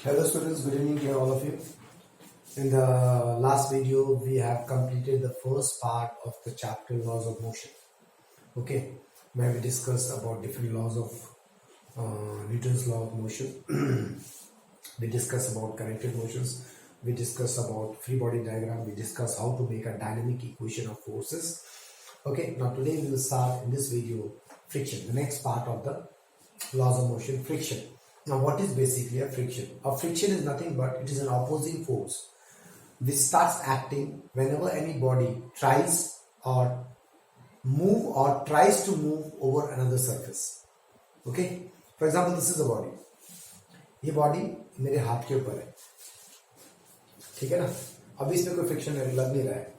Hello students, good evening to all of you. In the last video, we have completed the first part of the chapter laws of motion. Okay, where we discussed about different laws of Newton's law of motion. We discussed about connected motions. We discussed about free body diagram. We discussed how to make a dynamic equation of forces. Okay, now today we will start in this video friction, the next part of the laws of motion, friction. Now what is basically a friction? A friction is nothing but it is an opposing force which starts acting whenever any body tries to move over another surface. Okay, for example, this is a body. ये body मेरे हाथ के ऊपर है, ठीक है ना. अभी इसमें कोई फ्रिक्शन लग नहीं रहा है.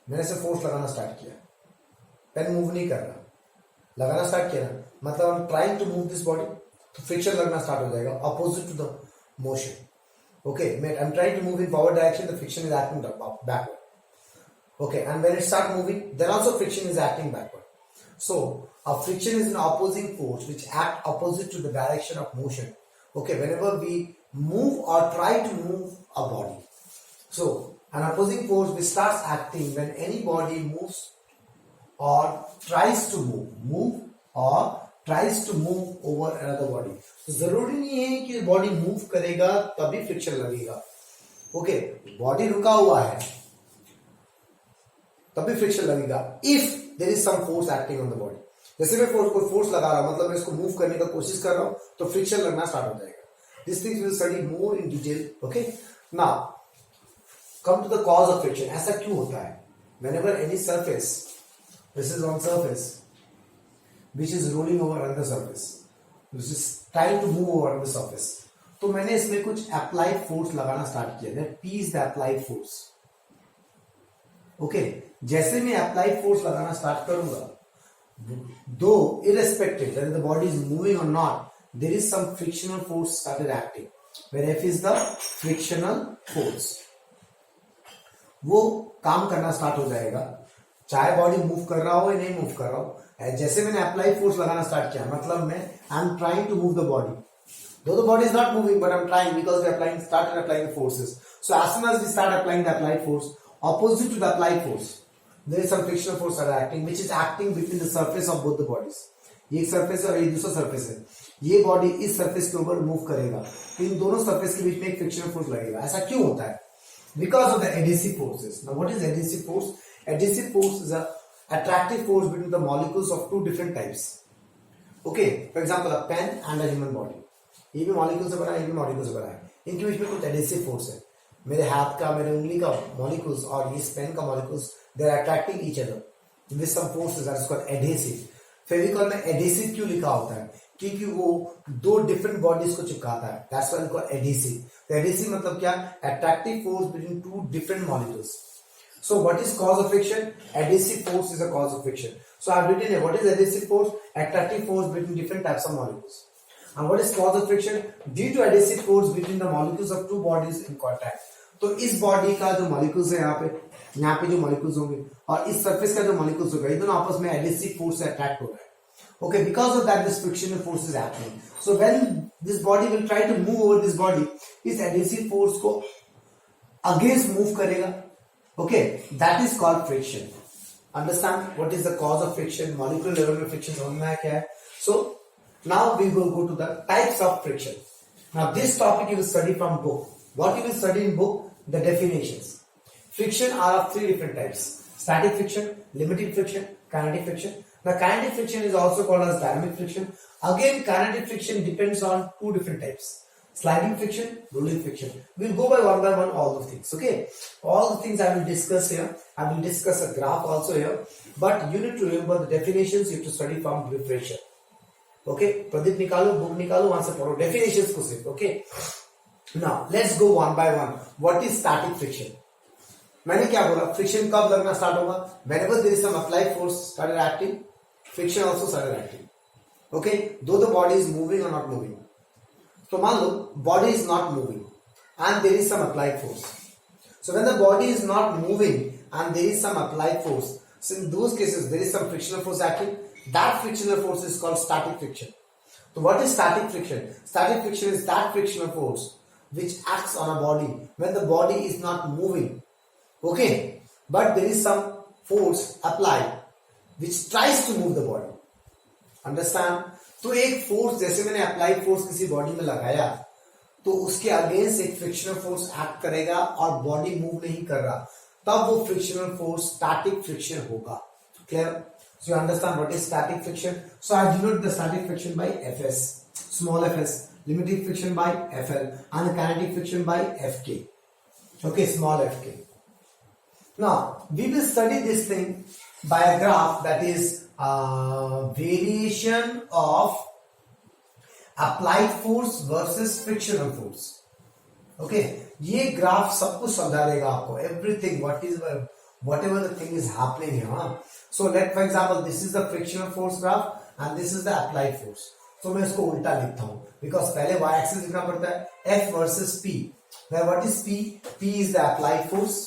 मैंने इसे फोर्स लगाना स्टार्ट किया, पेन मूव नहीं कर रहा, लगाना स्टार्ट किया ना, मतलब I am trying to move this body, तो फ्रिक्शन लगना स्टार्ट हो जाएगा opposite to the motion. Okay, I am trying to move in forward direction, the friction is acting backward. Okay, and when it start moving then also friction is acting backward. So a friction is an opposing force which act opposite to the direction of motion. Okay, whenever we move or try to move a body. So an opposing force which starts acting when any body moves or tries to move over another body. तो जरूरी नहीं है कि body move करेगा तभी friction लगेगा. Okay, body रुका हुआ है तभी फ्रिक्शन लगेगा if there is some force acting on the body. जैसे मैं कोई फोर्स लगा रहा हूं, मतलब मैं इसको मूव करने का कोशिश कर रहा हूं, तो फ्रिक्शन लगना स्टार्ट हो जाएगा. This things will study more in detail. Okay, now come to the cause of friction. ऐसा क्यों होता है? Whenever any surface, this is one surface which is rolling over another surface, which is trying to move over the surface, तो मैंने इसमें कुछ applied force लगाना start किया. That P is the applied force. Okay, जैसे मैं applied force लगाना start करूंगा, though irrespective whether the body is moving or not, there is some frictional force started acting, where F is the frictional force. वो काम करना start हो जाएगा चाहे बॉडी मूव कर रहा हो या नहीं मूव कर रहा हो. जैसे मैंने अप्लाई फोर्स लगाना स्टार्ट किया, मतलब मैं I am trying to move the body, though the body is not moving but I'm trying, because we started applying the forces. So as soon as we start applying the applied force, opposite to the applied force, there is some frictional force that are acting, which is acting between the surface of both the bodies. ये एक surface है और ये दूसरा surface है. ये body इस surface के ऊपर मूव करेगा, तो इन दोनों सरफेस के बीच में एक फ्रिक्शनल फोर्स लगेगा. ऐसा क्यों होता है? Because of the adhesive forces. Now what is adhesive force? Adhesive force is a attractive force between the molecules of two different types. Okay, for example a pen and a human body. ये भी molecule से बना है, ये भी molecule से बना है. इनके बीच में कुछ एडिसिव फोर्स है. मेरे हाथ का, मेरे उंगली का मॉलिक्यूल्स और इस पेन का molecules, they are attracting each other with some forces that is called adhesive. Fevicol में एडहेसिव क्यों लिखा होता है? क्योंकि वो दो डिफरेंट बॉडीज को चिपकाता है. That's why it called adhesive. तो एडहेसिव मतलब क्या? Attractive force between two different molecules. So what is cause of friction? Adhesive force is a cause of friction. So I have written here, what is adhesive force? Attractive force between different types of molecules. And what is cause of friction? Due to adhesive force between the molecules of two bodies in contact. तो इस body का जो molecules है यहाँ पे जो molecules होंगे और इस सरफेस का जो मॉलिक्यूल्स होगा, ये दोनों आपस में एडहेसिव फोर्स से अट्रैक्ट हो रहा है. Okay, because of that this frictional force is happening. So when this body will try to move over this body, इस adhesive force को against move करेगा. Okay, that is called friction. Understand what is the cause of friction? Molecular level में friction समझना है क्या है? So now we will go to the types of friction. Now this topic you will study from book. What you will study in book? The definitions. Friction are of three different types: static friction, limited friction, kinetic friction. The kinetic friction is also called as dynamic friction. Again, kinetic friction depends on two different types: sliding friction, rolling friction. We'll go by one all the things. Okay, all the things I will discuss here. I will discuss a graph also here, but you need to remember the definitions. You have to study from refresher. Okay, Pradeep निकालो, book निकालो, वहां से पढ़ो definitions को सिर्फ. Okay, now let's go one by one. What is static friction? मैंने क्या बोला? फ्रिक्शन कब लगना स्टार्ट होगा? Whenever there is some applied force started acting, friction also started acting. Okay, though the body is moving or not moving. तो मान लो body is not moving and there is some applied force. So when the body is not moving and there is some applied force, so in those cases there is some frictional force acting. That frictional force is called static friction. So what is static friction? Static friction is that frictional force which acts on a body when the body is not moving. Okay, but there is some force applied which tries to move the body. Understand? तो एक force, जैसे मैंने applied force किसी body में लगाया तो उसके against एक फ्रिक्शनल फोर्स एक्ट करेगा और बॉडी मूव नहीं कर रहा, तब वो फ्रिक्शनल फोर्स स्टैटिक फ्रिक्शन होगा. Clear? So you understand what is static friction? So I denote the static friction by Fs, small fs, limiting friction by Fl, and kinetic friction by Fk. Okay, small fk. Now we will study this thing by a graph, that is variation of applied force versus frictional force. Okay, ये graph सब कुछ समझा देगा आपको, everything, whatever the thing is happening here. So let for example this is the frictional force graph and this is the applied force. So मैं इसको उल्टा लिखता हूं because पहले y axis लिखना पड़ता है, F versus P. Now what is P? P is the applied force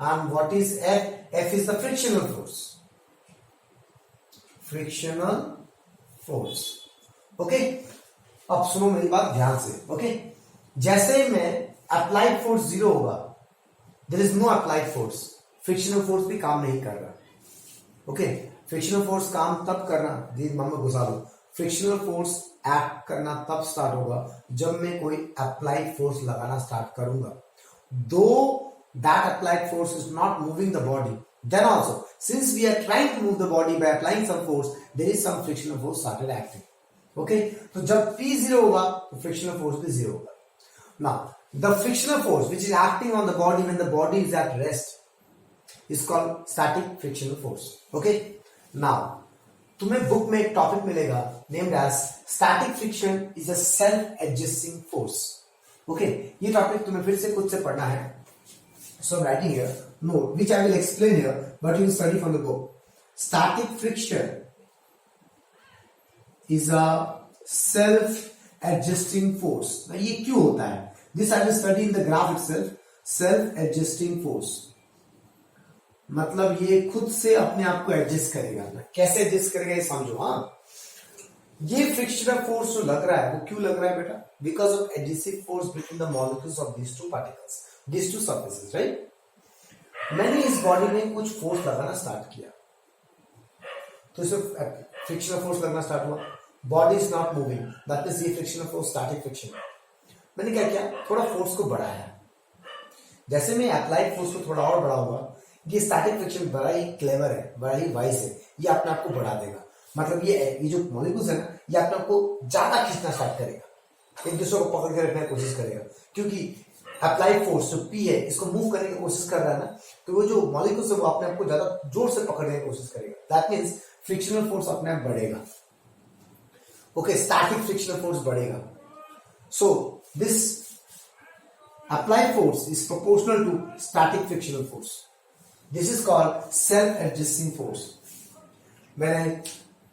and what is F? F is the frictional force. Frictional force. Okay, अब सुनो मेरी बात ध्यान से. Okay, जैसे मैं applied force 0 होगा, there is no applied force, frictional force भी काम नहीं कर रहा. ओके, फ्रिक्शनल फोर्स काम तब करना, मम्मा घुसा लो, फ्रिक्शनल फोर्स एक्ट करना तब स्टार्ट होगा जब मैं कोई अप्लाइड फोर्स लगाना स्टार्ट करूंगा. Though that applied force is not moving the body, then also since we are trying to move the body by applying some force, there is some frictional force started acting. Okay, तो जब P 0 होगा तो frictional force भी 0 होगा. Now the frictional force which is acting on the body when the body is at rest is called static frictional force. Okay, now तुम्हें book में एक topic मिलेगा named as static friction is a self adjusting force. Okay, ये topic तुम्हें फिर से खुद से पढ़ना है. So I'm writing here note which I will explain here, but you will study from the book. Static friction is a self adjusting force. now ये क्यों होता है? This I will study in the graph itself. Self adjusting force मतलब ये खुद से अपने आप को एडजस्ट करेगा. कैसे एडजस्ट करेगा ये समझो. हाँ, ये फ्रिक्शनल फोर्स जो लग रहा है वो क्यों लग रहा है बेटा? Because of adhesive force between the molecules of these two particles, these two surfaces, right? मैंने इस बॉडी में कुछ फोर्स लगाना स्टार्ट किया तो इसमें फ्रिक्शनल फोर्स लगना स्टार्ट हुआ. Body is not moving, that means ये फ्रिक्शनल फोर्स स्टैटिक फ्रिक्शन. मैंने क्या किया? थोड़ा फोर्स को बढ़ाया. जैसे मैं अप्लाइड फोर्स को थोड़ा और बढ़ाऊंगा, ये स्टैटिक फ्रिक्शन बड़ा ही क्लेवर है, बड़ा ही वाइज है, ये अपने आप को बढ़ा देगा. मतलब ये जो मॉलिक्यूल्स है ना, ये अपने आप को ज्यादा खींचना स्टार्ट करेगा, एक दूसरे को पकड़ के रखने की कोशिश करेगा, क्योंकि अप्लाइड फोर्स जो P है इसको मूव करने की कोशिश कर रहा है ना, तो वो जो मॉलिक्यूल्स है वो अपने आप को ज्यादा जोर से पकड़ने की कोशिश करेगा. दैट मीन्स फ्रिक्शनल फोर्स अपने आप बढ़ेगा. ओके, स्टैटिक फ्रिक्शनल फोर्स बढ़ेगा. So this applied force is proportional to static frictional force. This is called self-adjusting force. When I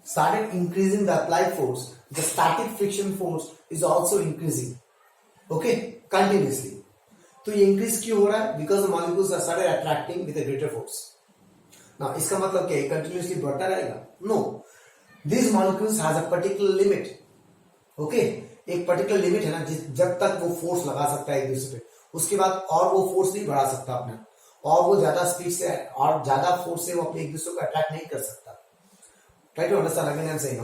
started increasing the applied force, the static friction force is also increasing. Okay, continuously. तो ये increase क्यों हो रहा है? Because the molecules are started attracting with a greater force. Now इसका मतलब क्या है? Continuously बढ़ता रहेगा? No. These molecules has a particular limit. Okay, एक particular limit है ना, जब तक वो force लगा सकता है एक दूसरे पे, उसके बाद और वो force नहीं बढ़ा सकता अपने, और वो ज्यादा स्पीड से और ज्यादा फोर्स से वो अपने एक दूसरे को अट्रैक्ट नहीं कर सकता. Try to understand again. I am saying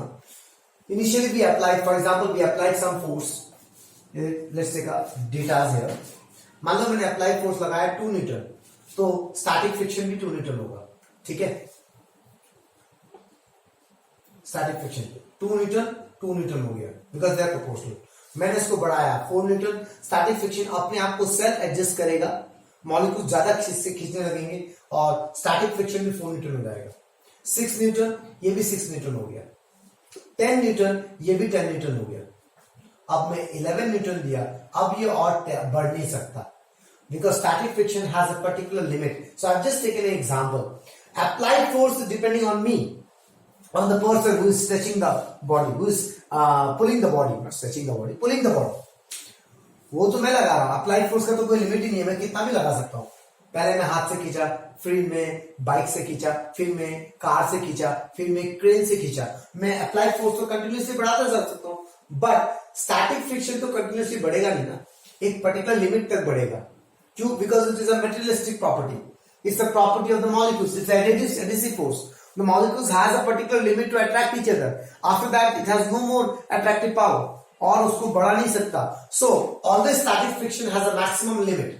initially we applied, for example we applied some force, let's take a data here. मान लो मैंने अप्लाइड फोर्स लगाया 2 न्यूटन, तो स्टैटिक फ्रिक्शन भी 2 न्यूटन होगा. ठीक है, स्टैटिक फ्रिक्शन 2 न्यूटन हो गया बिकॉज दे आर प्रोपोर्शनल. मैंने इसको बढ़ाया 4 न्यूटन. स्टैटिक फ्रिक्शन अपने आप को सेल्फ एडजस्ट करेगा, मॉलिक्यूल ज्यादा खींचने लगेंगे और स्टैटिक फ्रिक्शन भी 4 न्यूटन हो जाएगा. 6 न्यूटन, ये भी 6 न्यूटन हो गया. 10 न्यूटन, ये भी 10 न्यूटन हो गया. अब मैं 11 न्यूटन दिया, अब ये और बढ़ नहीं सकता because static friction has a particular limit. So I have just taken an example. Applied force is depending on me, on the person who is stretching the body, who is pulling the body, not stretching the body, pulling the body. वो तो मैं लगा रहा हूं. Applied force का तो कोई limit ही नहीं है, मैं कितना भी लगा सकता हूं. पहले मैं हाथ से खींचा, फिर मैं बाइक से खींचा, फिर मैं कार से खींचा, फिर मैं क्रेन से खींचा. मैं अप्लाइड फोर्स को कंटिन्यूसली बढ़ाता जा सकता हूं. बट स्टैटिक फ्रिक्शन तो कंटिन्यूसली बढ़ेगा नहीं ना, एक पर्टिकुलर लिमिट तक बढ़ेगा. क्यों? Because it is a materialistic property. It's the property of the molecules. It's adhesive force. The molecules has a particular limit to attract each other. After that, it has no more attractive power. और उसको बढ़ा नहीं सकता. So, always static friction has a maximum limit.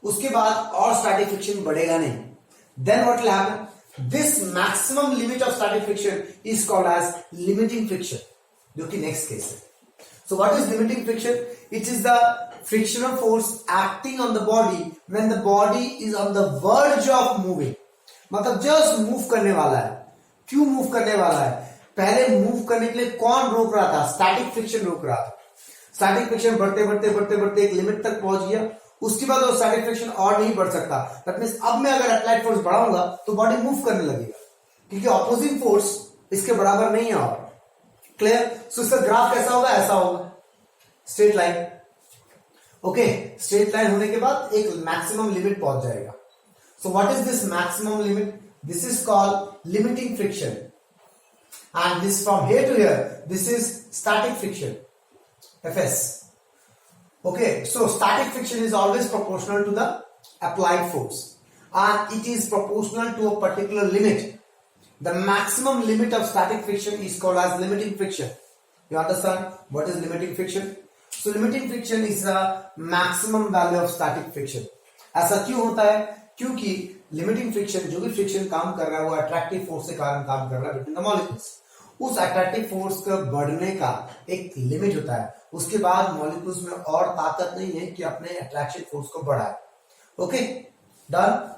उसके बाद और static friction बढ़ेगा नहीं. Then what will happen? This maximum limit of static friction is called as limiting friction. जो कि next case है. So what is limiting friction? It is the frictional force acting on the body when the body is on the verge of moving. मतलब just move करने वाला है. क्यों move करने वाला है? पहले move करने के लिए कौन रोक रहा था? Static friction रोक रहा था. Static friction बढ़ते बढ़ते बढ़ते बढ़ते एक लिमिट तक पहुंच गया. उसके बाद वो static friction और नहीं बढ़ सकता. That means अब मैं अगर applied force बढ़ाऊंगा तो बॉडी मूव करने लगेगा, क्योंकि ऑपोजिंग फोर्स इसके बराबर नहीं है. और क्लियर? सो इसका ग्राफ कैसा होगा? ऐसा होगा, straight line. Okay, straight line होने के बाद एक मैक्सिमम लिमिट पहुंच जाएगा. So what is this maximum limit? This is called limiting friction. And this from here to here, this is static friction, Fs. Okay, so static friction is always proportional to the applied force, and it is proportional to a particular limit. The maximum limit of static friction is called as limiting friction. You understand what is limiting friction? So limiting friction is the maximum value of static friction. ऐसा क्यों होता है? क्योंकि limiting friction, जो भी friction काम कर रहा है वो attractive force के कारण काम कर रहा है between the molecules. उस attractive force का बढ़ने का एक लिमिट होता है. उसके बाद molecules में और ताकत नहीं है कि अपने attraction force को बढ़ाए. Okay, done.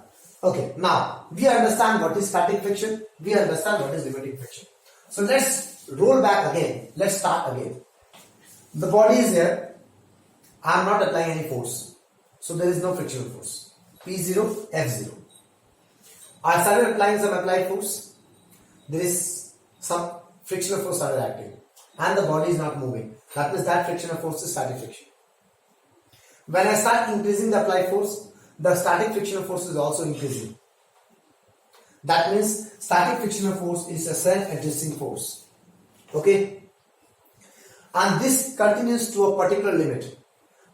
Okay, now we understand what is static friction. We understand what is limiting friction. So let's roll back again. Let's start again. The body is here. I am not applying any force, so there is no frictional force. P0, F0. I started applying some applied force. There is some frictional force started acting, and the body is not moving. That means that frictional force is static friction. When I start increasing the applied force, the static frictional force is also increasing. That means static frictional force is a self-adjusting force. Okay? And this continues to a particular limit.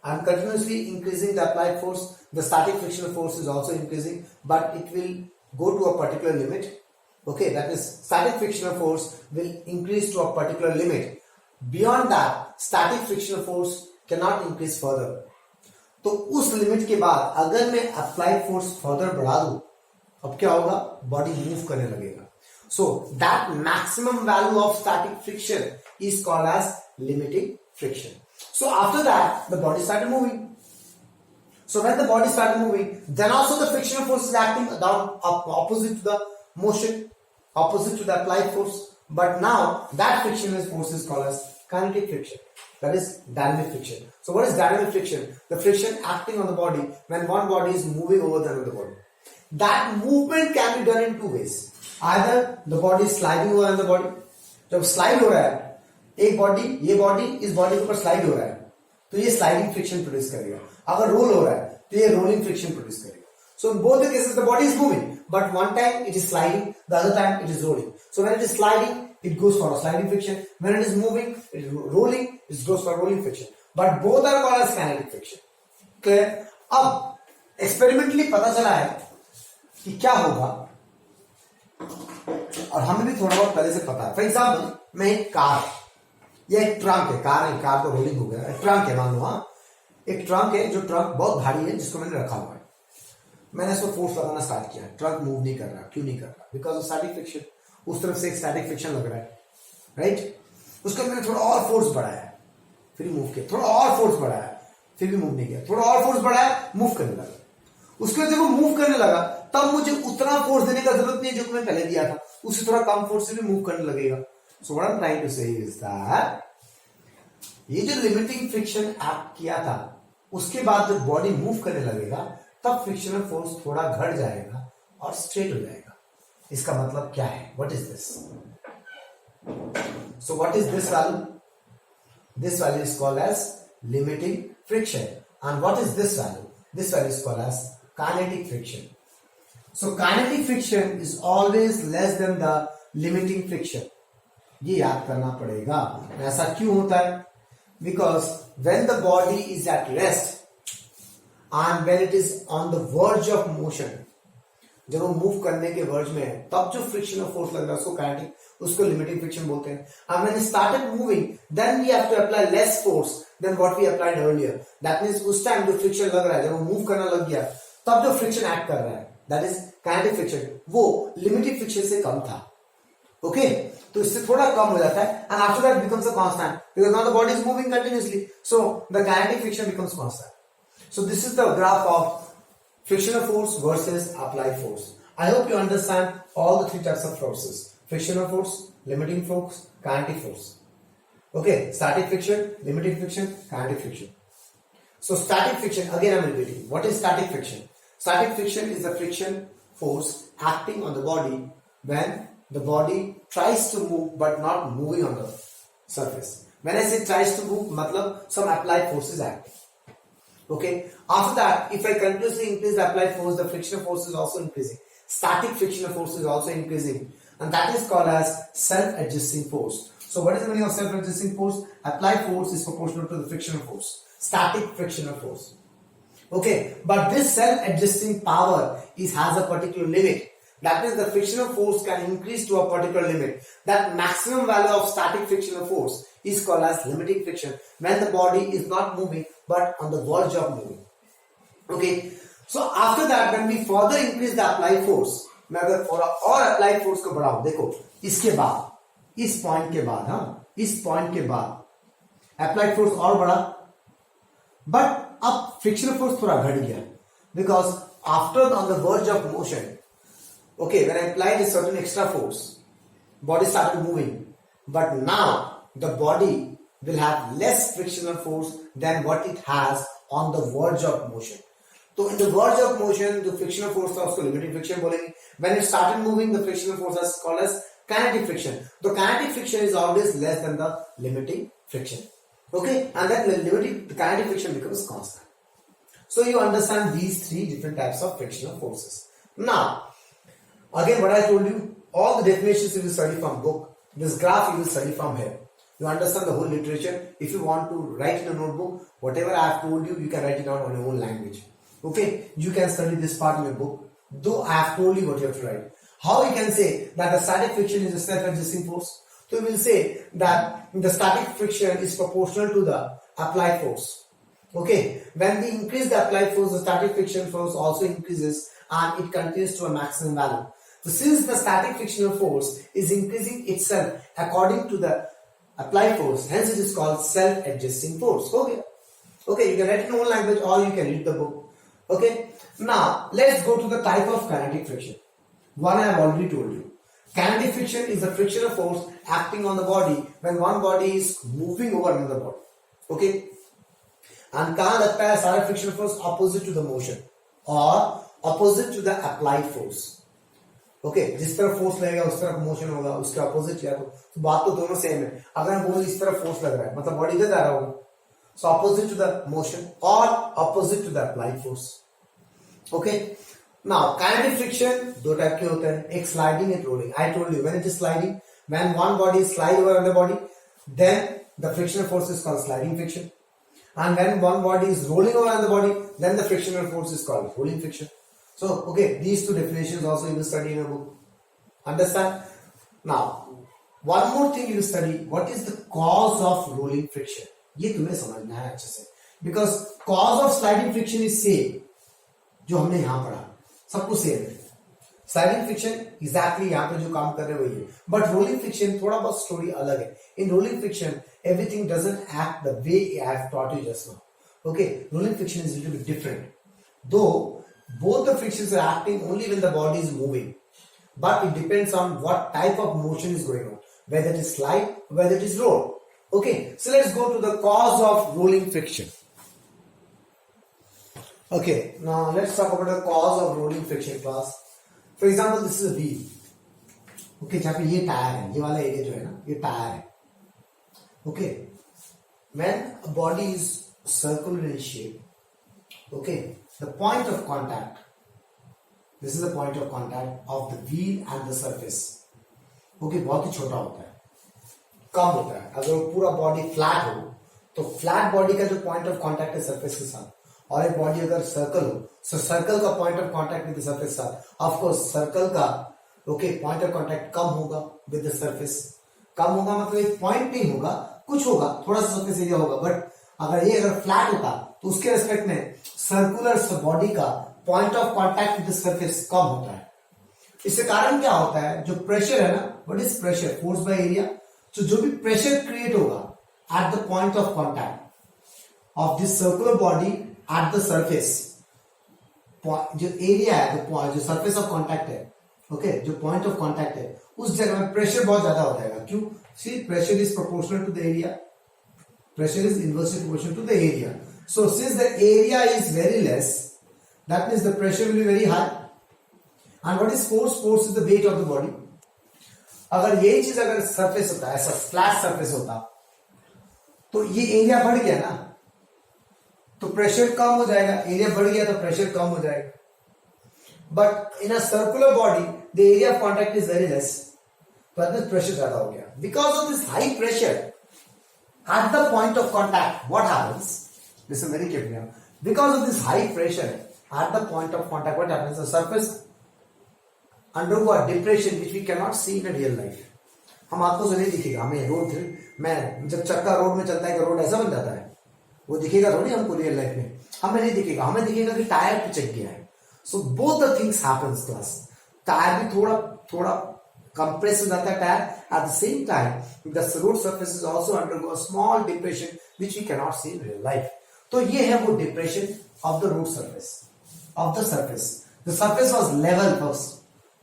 I am continuously increasing the applied force. The static frictional force is also increasing, but it will go to a particular limit. Okay, that is static frictional force will increase to a particular limit. Beyond that, static frictional force cannot increase further. तो उस limit के बाद अगर मैं applied force further बढ़ा दूं, अब क्या होगा? बॉडी मूव करने लगेगा. So that maximum value of static friction is called as limiting friction. So after that the body started moving. So when the body started moving, then also the frictional force is acting down opposite to the motion, opposite to the applied force. But now that frictional force is called as kinetic friction. That is dynamic friction. So what is dynamic friction? The friction acting on the body when one body is moving over the another body. That movement can be done in two ways. Either the body is sliding over the body. जब slide हो रहा है, एक body, ये body इस body के ऊपर slide हो रहा है, तो ये sliding friction produce करेगा. अगर roll हो रहा है, तो ये rolling friction produce करेगा. So in both the cases the body is moving, but one time it is sliding, the other time it is rolling. So when it is sliding, it goes for a sliding friction. When it is moving, it is rolling, it goes for rolling friction. But both are called as kinetic friction. Clear? अब experimentally पता चला है कि क्या होगा, और हमें भी थोड़ा बहुत पहले से पता है. फॉर एग्जाम्पल, मैं एक कार या एक ट्रंक है, कार तो रोलिंग हो गया, ट्रंक है मान लो. हाँ, एक ट्रंक है, जो ट्रंक बहुत भारी है, जिसको मैंने रखा हुआ है. मैंने इसको फोर्स लगाना स्टार्ट किया, ट्रंक मूव नहीं कर रहा. क्यों नहीं कर रहा? Because of static friction. उस तरफ से एक स्टैटिक फ्रिक्शन लग रहा है, राइट? उसके मैंने थोड़ा और फोर्स बढ़ाया, फिर मूव किया. थोड़ा और फोर्स बढ़ाया, फिर भी मूव नहीं किया. थोड़ा और फोर्स बढ़ाया, मूव करने लगा. उसके बाद जब वो मूव करने लगा, तब मुझे उतना फोर्स देने का जरूरत नहीं है जो मैं पहले दिया था. उससे थोड़ा कम फोर्स से भी मूव करने लगेगा. So what I am trying to say is that ये जो लिमिटिंग फ्रिक्शन एक्ट किया था, उसके बाद जब बॉडी मूव करने लगेगा, तब फ्रिक्शनल फोर्स थोड़ा घट जाएगा और स्ट्रेट हो जाएगा. इसका मतलब क्या है? What is this? So what is this value? This value is called as limiting friction. And what is this value? This value is called as kinetic friction. So kinetic friction is always less than the limiting friction. ये याद करना पड़ेगा. ऐसा क्यों होता है? because when the body is at rest and when it is on the verge of motion, जब वो मूव करने के वर्ज में है तब जो फ्रिक्शन ऑफ फोर्स लग रहा है उसको काइनेटिक, उसको लिमिटिंग फ्रिक्शन बोलते हैं. And when it started moving, then we have to apply less force than what we applied earlier. That means उस टाइम जो फ्रिक्शन लग रहा है, जब वो मूव करना लग गया तब जो फ्रिक्शन एक्ट कर रहा है, that is काइनेटिक फ्रिक्शन, वो लिमिटिंग फ्रिक्शन से कम था. ओके, तो इससे थोड़ा कम हो जाता है. And after that becomes a constant because now the body is moving continuously, so the kinetic friction becomes constant. So this is the graph of frictional force versus applied force. I hope you understand all the three types of forces: frictional force, limiting force, kinetic force. Okay, static friction, limiting friction, kinetic friction. So static friction, again I'm repeating. What is static friction? Static friction is the friction force acting on the body when the body tries to move but not moving on the surface. When I say tries to move, matlab some applied force is acting. Okay, after that, if I continuously increase the applied force, the frictional force is also increasing. Static frictional force is also increasing, and that is called as self-adjusting force. So what is the meaning of self-adjusting force? Applied force is proportional to the frictional force. Static frictional force. Okay, but this self-adjusting power has a particular limit. That means the frictional force can increase to a particular limit. That maximum value of static frictional force is called as limiting friction when the body is not moving but on the verge of moving. Okay, so after that when we further increase the applied force, मैं अगर और applied force को बढ़ाऊं, देखो इसके बाद, इस point के बाद, हाँ इस पॉइंट के बाद applied force और बढ़ा, but अब frictional force थोड़ा घट गया because after on the verge of motion, okay, when I applied a certain extra force, body started moving, but now the body will have less frictional force than what it has on the verge of motion. So in the verge of motion, the frictional force था उसको limiting friction बोलेंगे. When it started moving, the frictional force is called as kinetic friction. The kinetic friction is always less than the limiting friction. Okay, and then the kinetic friction becomes constant. So you understand these three different types of frictional forces. Now, again, what I told you, all the definitions you will study from book. This graph you will study from here. You understand the whole literature. If you want to write in a notebook, whatever I have told you, you can write it down on your own language. Okay, you can study this part in your book. Though I have told you what you have to write. How you can say that the static friction is a self-adjusting force? So we will say that the static friction is proportional to the applied force. Okay, when we increase the applied force, the static friction force also increases and it continues to a maximum value. So since the static frictional force is increasing itself according to the applied force, hence it is called self-adjusting force. Okay, okay, you can write it in your own language or you can read the book. Okay, now let's go to the type of kinetic friction. One I have already told you. Kinetic friction is the frictional force acting on the body when one body is moving over another body. Okay, and कहाँ लगता है सारा frictional force? Opposite to the motion or opposite to the applied force. Okay, जिस तरफ force लगेगा उस तरफ motion होगा, उसके अपोजिट या तो बात तो दोनों सेम है. अगर हम बोल इस तरफ फोर्स लग रहा है मतलब बॉडी इधर जा रहा होगा, so opposite to the motion और opposite to the applied force. Okay, now kinetic friction दो टाइप के होते हैं, एक sliding and rolling. I told you when it is sliding, when one body slide over another body, then the frictional force is called sliding friction, and when one body is rolling over another body, then the frictional force is called rolling friction. So, okay, these two definitions also you will study in a book. Understand? Now, one more thing you will study, what is the cause of rolling friction? ये तुम्हें समझना है अच्छे से. Because cause of sliding friction is same. जो हमने यहाँ पढ़ा, सब कुछ सेम है. Sliding friction exactly यहाँ पे जो काम कर रहे हो वही है. But rolling friction थोड़ा बहुत स्टोरी अलग है. In rolling friction, everything doesn't act the way I have taught you just now. Okay, rolling friction is a little bit different. Though both the frictions are acting only when the body is moving, but it depends on what type of motion is going on, whether it is slide, whether it is roll. Okay, so let's go to the cause of rolling friction. Okay, now let's talk about the cause of rolling friction class. For example, this is a wheel. Okay, जहाँ पे ये tyre है, ये वाला area जो है ना, ये टायर है. Okay, when a body is circular in shape, okay, the point of contact, this is the point of contact of the wheel and the surface. Okay, बहुत ही छोटा होता है, कम होता है. अगर पूरा बॉडी फ्लैट हो तो फ्लैट बॉडी का जो पॉइंट ऑफ कांटेक्ट है सरफेस के साथ, और एक बॉडी अगर सर्कल हो, सो सर्कल का point of contact with the surface के साथ, ऑफ कोर्स सर्कल का पॉइंट ऑफ कांटेक्ट कम होगा विद द सरफेस। कम होगा मतलब एक पॉइंट नहीं होगा, कुछ होगा, थोड़ा सा सरफेस एरिया होगा, बट अगर फ्लैट होता तो उसके रेस्पेक्ट में सर्कुलर बॉडी का point of contact with the surface कम होता है। इससे कारण क्या होता है, जो प्रेशर है ना, what is pressure, force by area. तो जो भी प्रेशर क्रिएट होगा at the point of contact of this circular body at the surface, जो एरिया है, जो सरफेस ऑफ कांटेक्ट है, जो पॉइंट ऑफ कांटेक्ट है, उस जगह में प्रेशर बहुत ज्यादा हो जाएगा। क्यों? See pressure is proportional to the area, pressure is inversely proportional to the area. So since the area is very less, that means the pressure will be very high. And what is force? Force is the weight of the body. अगर यही चीज अगर surface होता है, ऐसा flat surface होता, तो ये एरिया बढ़ गया ना, तो प्रेशर कम हो जाएगा, एरिया बढ़ गया तो प्रेशर कम हो जाएगा। But in a circular body the area of contact is very less, but the pressure ज्यादा हो गया। Because of this high pressure at the point of contact, what happens? Listen very carefully now. Because of this high pressure at the point of contact, what happens? The surface undergo a depression which we cannot see in a real life. हम आपको तो नहीं दिखेगा, हमें road में जब चक्का road में चलता है कि रोड ऐसा बन जाता है, वो दिखेगा थोड़ी हमको रियल लाइफ में, हमें नहीं दिखेगा, हमें दिखेगा कि टायर पिचक गया है। So both the things happens class, tyre भी थोड़ा compress हो जाता है tyre, at the same time the road surface is also undergo a small depression which we cannot see in real life. तो ये है वो depression of the road surface, of the surface. The surface was level first,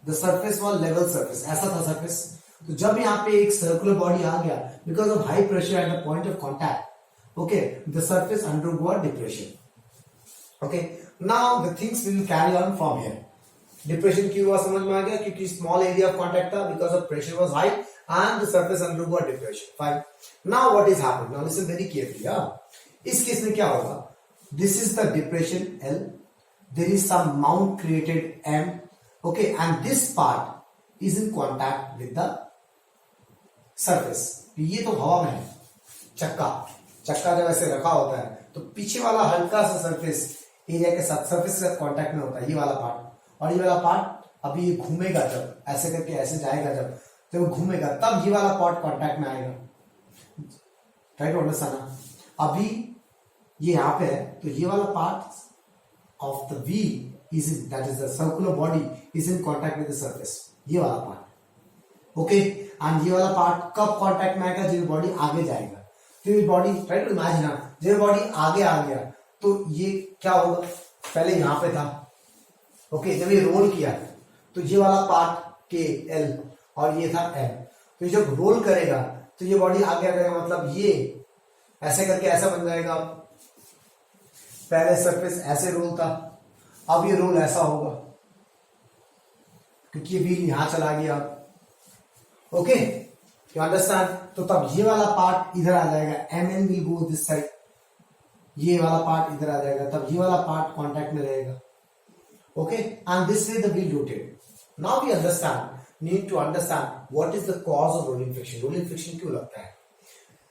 the surface was level surface, ऐसा था surface। तो जब यहाँ पे एक circular body आ गया, because of high pressure at the point of contact, the surface undergo a depression. Now the things will carry on from here. Depression क्यों हुआ समझ में आ गया, क्योंकि स्मॉल एरिया ऑफ कांटेक्ट था, because of pressure was high and the surface undergo a depression. Fine, now what is happening, now listen very carefully. इस case में क्या होगा, this is the depression L, there is some mount created M, and this part is in contact with the surface. ये तो हवा में है, चक्का जब ऐसे रखा होता है तो पीछे वाला हल्का सा सरफेस एरिया के साथ, सरफेस के साथ कॉन्टैक्ट में होता है, ये वाला पार्ट। और ये वाला पार्ट अभी ये घूमेगा, जब ऐसे करके ऐसे जाएगा, जब घूमेगा तब ये वाला पार्ट कांटेक्ट में आएगा। Try to understand. अभी ये यहां पे है, तो ये वाला part of the wheel is in, that is the circular body is in contact with the surface, ये वाला पार्ट। एंड ये वाला पार्ट कब कांटेक्ट में आएगा, जब बॉडी आगे जाएगा। तो ये बॉडी, ट्राई टू इमेजिन, जब बॉडी आगे आ गया तो ये क्या होगा, पहले यहां पे था, जब ये रोल किया तो ये वाला पार्ट के L और ये था M, तो ये जब रोल करेगा तो ये बॉडी आगे आ जाएगा, मतलब ये ऐसे करके ऐसा बन जाएगा। पहले सरफेस ऐसे रोल था, अब ये रोल ऐसा होगा, क्योंकि ये व्हील यहां चला गया। You understand. तो तब ये वाला पार्ट इधर आ जाएगा, MN will go this side, ये वाला पार्ट इधर आ जाएगा, तब ये वाला पार्ट कॉन्टैक्ट में रहेगा। And this way the wheel rotated. Now we need to understand what is the cause of rolling friction. Rolling friction क्यों लगता है?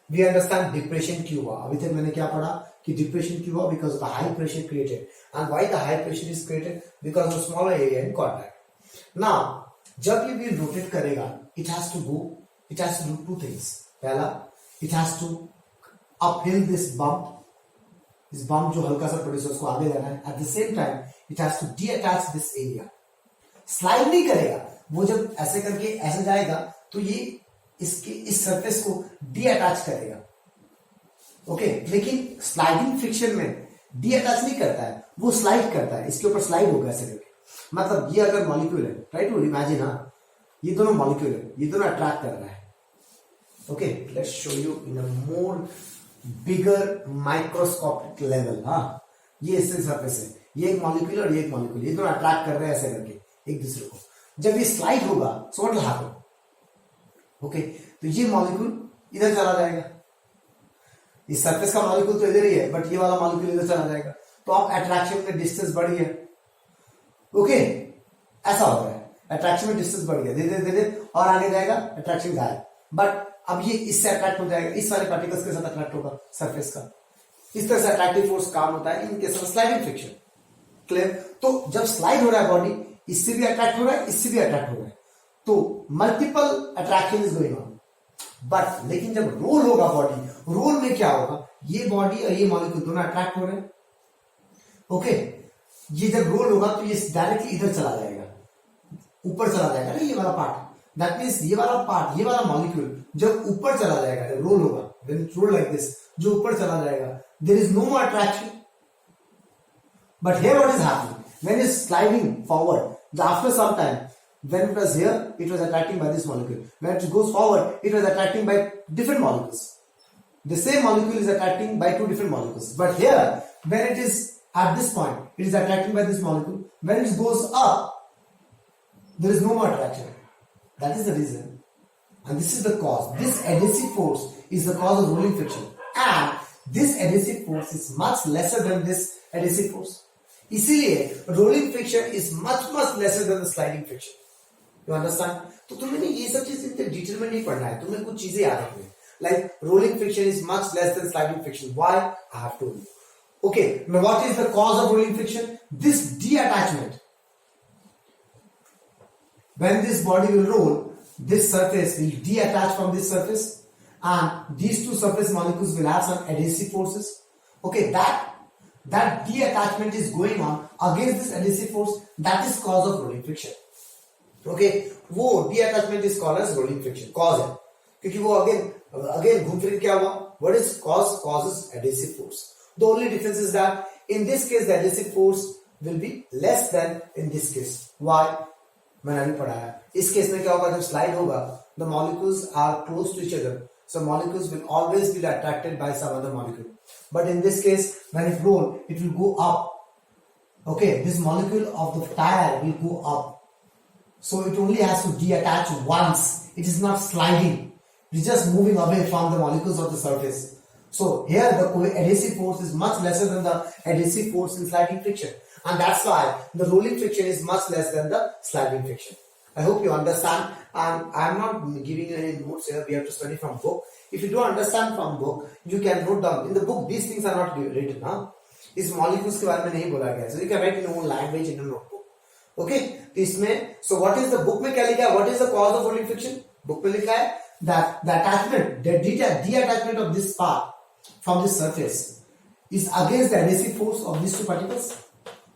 We understand depression क्यों हुआ। अभी तक मैंने क्या पढ़ा कि depression क्यों हुआ, because of the high pressure created. And why the high pressure is created? Because of smaller area in contact. Now जब ये wheel rotate करेगा, it has to do two things. पहला, it has to uphill this bump, इस bump जो हल्का सा produce उसको आगे जाना है। At the same time it has to detach this area, slide नहीं करेगा, वो जब ऐसे करके ऐसे जाएगा तो ये इसके इस सरफेस को डीअटैच करेगा। लेकिन स्लाइडिंग फ्रिक्शन में डीअटैच नहीं करता है, वो स्लाइड करता है, इसके ऊपर स्लाइड होगा ऐसे करके। मतलब ये अगर मॉलिक्यूल है, ट्राई टू इमेजिन, ये दोनों मॉलिक्यूल है, ये दोनों अट्रैक्ट कर रहा है। Let's show you in a more bigger microscopic level. ये इससे सरफेस है, ये एक मॉलिक्यूल और ये एक मॉलिक्यूल, ये दोनों अट्रैक्ट कर रहे हैं ऐसे करके एक दूसरे को। जब ये स्लाइड होगा, सो व्हाट विल हैपन, तो ये मॉलिक्यूल इधर चला जाएगा, इस सरफेस का मॉलिक्यूल तो इधर ही है, बट ये वाला मॉलिक्यूल इधर चला जाएगा, तो अब अट्रैक्शन में डिस्टेंस बढ़ गया। ऐसा होता है, अट्रैक्शन में डिस्टेंस बढ़ गया, धीरे धीरे और आगे जाएगा, अट्रैक्शन गायब। बट अब ये इससे अट्रैक्ट हो जाएगा, इस वाले पार्टिकल्स के साथ अट्रैक्ट होगा सरफेस का। इस तरह से अट्रैक्टिव फोर्स काम होता है इन case of sliding friction. Clear? तो जब स्लाइड हो रहा है बॉडी, इससे भी अट्रैक्ट हो रहा है, इससे भी अट्रैक्ट हो रहा है, तो multiple attraction is going on. But लेकिन जब रोल होगा बॉडी, रोल में क्या होगा, ये बॉडी और ये मॉलिक्यूल दोनों अट्रैक्ट हो रहे हैं। ओके, ये जब रोल होगा तो ये डायरेक्टली इधर चला जाएगा, ऊपर चला जाएगा ना, ये वाला पार्ट। दैट मीन्स ये वाला पार्ट, ये वाला मॉलिक्यूल जब ऊपर चला जाएगा, जब रोल होगा, when it roll like this, जो ऊपर चला जाएगा, there is no more attraction. But here what is happening, when is sliding forward, after some time, when it was here, it was attracting by this molecule. When it goes forward, it was attracting by different molecules. The same molecule is attracting by two different molecules. But here, when it is at this point, it is attracting by this molecule. When it goes up, there is no more attraction. That is the reason. And this is the cause. This adhesive force is the cause of rolling friction. And this adhesive force is much lesser than this adhesive force. इसीलिए rolling friction is much lesser than the sliding friction. You understand? तो तुम्हें ये सब चीज इतने detail में नहीं पढ़ना है, तुम्हें कुछ चीजें याद रखनी है. Like rolling friction is much less than sliding friction. Why? I have told you. Okay, now what is the cause of rolling friction? This detachment. When this body will roll, this surface will detach from this surface, and these two surface molecules will have some adhesive forces. Okay, that detachment is going on against this adhesive force. That is cause of rolling friction. Okay, वो detachment is called as rolling friction. Cause है, क्योंकि वो again घूम फिर क्या हुआ? What is cause? Causes adhesive force. The only difference is that in this case the adhesive force will be less than in this case. Why? मैंने अभी पढ़ाया. इस केस में क्या होगा, जब स्लाइड होगा, the molecules are close to each other, so molecules will always be attracted by some other molecule. But in this case, when it roll, it will go up. Okay, this molecule of the tire will go up. So it only has to detach once. It is not sliding. It is just moving away from the molecules of the surface. So here the adhesive force is much lesser than the adhesive force in sliding friction. And that's why the rolling friction is much less than the sliding friction. I hope you understand. And I'm not giving you any notes here. We have to study from book. If you don't understand from book, you can note down. In the book, these things are not written. इस molecules के बारे में नहीं बोला गया. So you can write in your own language in a notebook. Okay, तो इसमें सो what is the book में क्या लिखा है, what is the cause of rolling friction? Book में लिखा है that the attachment, the detachment of this part from this surface is against the adhesive force of these two particles.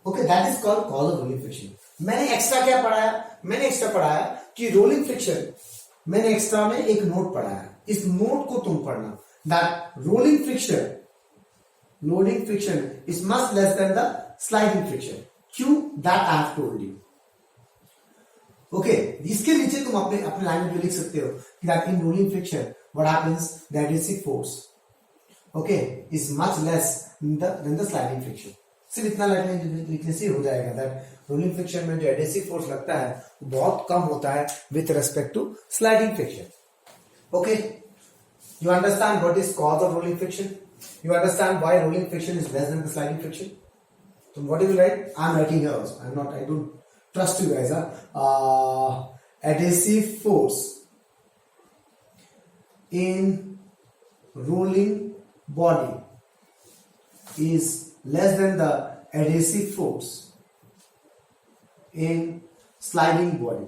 Okay, that is called cause of rolling friction. मैंने extra क्या पढ़ाया? मैंने extra पढ़ाया कि rolling friction, मैंने extra में एक note पढ़ाया, इस नोट को तुम पढ़ना, that rolling friction is much less than the sliding friction. क्यों? That I have told you. Okay, इसके नीचे तुम अपने लैंग्वेज में लिख सकते हो कि that in rolling friction what happens, the adhesive force, okay, is much less than the sliding friction. सिर्फ इतना लिखने से हो जाएगा that rolling friction में जो adhesive force लगता है वो बहुत कम होता है with respect to sliding friction. Okay, you understand what is cause of rolling friction? You understand why rolling friction is less than the sliding friction? So what do you write? I'm writing here also. I don't trust you guys. Adhesive force in rolling body is less than the adhesive force in sliding body.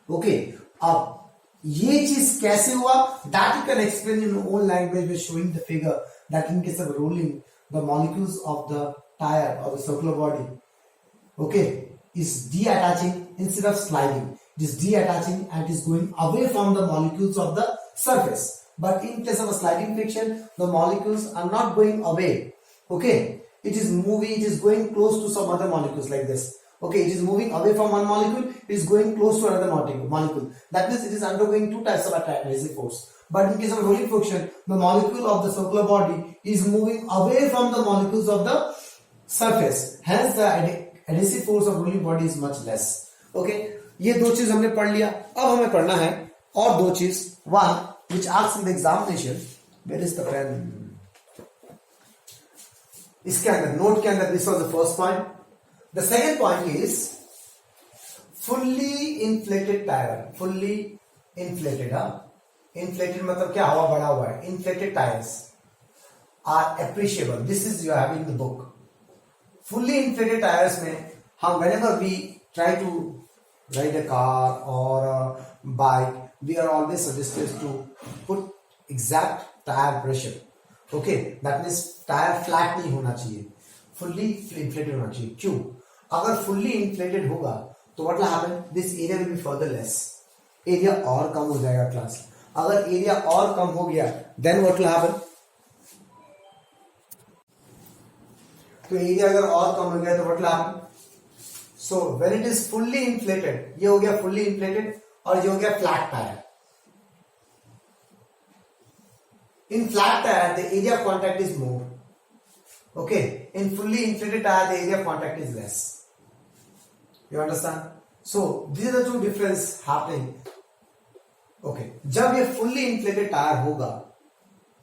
Okay. अब ये चीज कैसे हुआ? That you can explain in your own language by showing the figure that in case of rolling, the molecules of the tire or the circular body, okay, is detaching instead of sliding. It is detaching and it is going away from the molecules of the surface. But in case of a sliding friction, the molecules are not going away. Okay, it is moving, it is going close to some other molecules like this. Okay, it is moving away from one molecule, it is going close to another molecule. That means it is undergoing two types of adhesive force. But in case of rolling friction, the molecule of the circular body is moving away from the molecules of the surface. Hence the adhesive force of rolling body is much less. Okay, ये दो चीज हमने पढ़ लिया. अब हमें पढ़ना है और दो चीज. One which asks in the examination, where is the pen? इसके अंदर नोट के अंदर this was the first point. The second point is fully inflated tire. Fully inflated. Inflated मतलब क्या, हवा बढ़ा हुआ है. Inflated tyres are appreciable. This is you have in the book. Fully inflated tyres में हम whenever we try to ride a car or a bike, we are always suggested to put exact tire pressure. Okay, that means tyre flat नहीं होना चाहिए, fully inflated होना चाहिए. क्यों? अगर fully inflated होगा तो what will happen, this area will be further less. Area और कम हो जाएगा क्लास. अगर एरिया और कम हो गया then what will happen, तो एरिया अगर और कम हो गया तो what will happen. So when it is fully inflated, ये हो गया fully inflated और ये हो गया flat tire. In flat tire the area of contact is more. Okay, in fully inflated tire the area of contact is less. You understand? So these are the two difference happening. Okay, जब ये fully inflated tire होगा,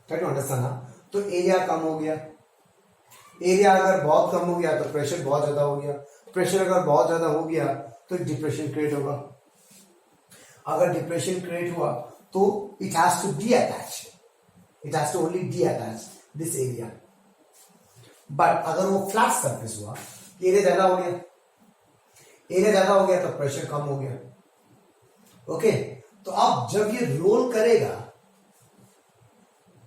try to understand ना, तो area कम हो गया. Area अगर बहुत कम हो गया तो प्रेशर बहुत ज्यादा हो गया. प्रेशर अगर बहुत ज्यादा हो गया तो डिप्रेशन क्रिएट होगा. अगर डिप्रेशन क्रिएट हुआ तो it has to deattach, it has to only deattach this area. But अगर वो फ्लैट सरफेस हुआ, एरिया ज्यादा हो गया, एरिया ज्यादा हो गया तो प्रेशर कम हो गया. ओके, तो अब जब ये रोल करेगा,